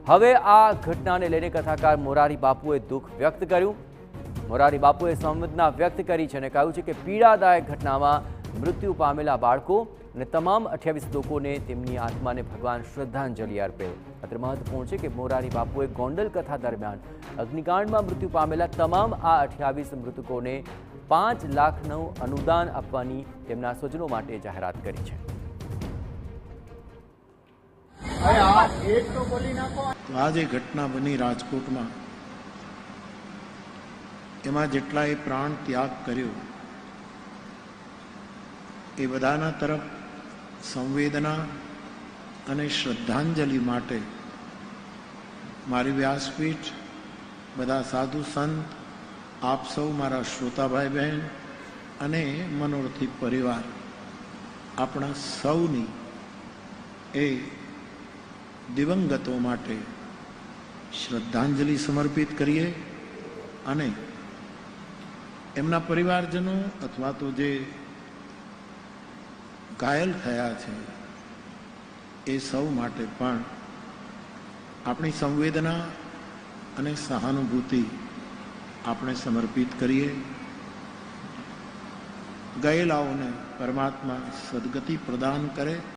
હવે આ ઘટનાને લઈને કથાકાર મોરારી બાપુએ દુઃખ વ્યક્ત કર્યું। મોરારી બાપુએ સંવેદના વ્યક્ત કરી છે અને કહ્યું છે કે પીડાદાયક ઘટનામાં મૃત્યુ પામેલા બાળકો અને તમામ 28 લોકોને તેમની આત્માને ભગવાન શ્રદ્ધાંજલિ અર્પે। અત્રે મહત્વપૂર્ણ છે કે મોરારી બાપુએ ગોંડલ કથા દરમિયાન અગ્નિકાંડમાં મૃત્યુ પામેલા તમામ આ 28 મૃતકોને 5 લાખનું અનુદાન આપવાની તેમના સ્વજનો માટે જાહેરાત કરી છે। આ જે ઘટના બની રાજકોટમાં, એમાં જેટલાએ પ્રાણ ત્યાગ કર્યો એ બધાના તરફ સંવેદના અને શ્રદ્ધાંજલિ માટે મારી વ્યાસપીઠ, બધા સાધુ સંત, આપ સૌ મારા શ્રોતાભાઈ બહેન અને મનોરથી પરિવાર, આપણા સૌની એ દિવંગતો માટે શ્રદ્ધાંજલિ સમર્પિત કરીએ અને એમના પરિવારજનો અથવા તો જે ઘાયલ થયા છે એ સૌ માટે પણ આપણી સંવેદના અને સહાનુભૂતિ આપણે સમર્પિત કરીએ। ગયેલાઓને પરમાત્મા સદગતિ પ્રદાન કરે।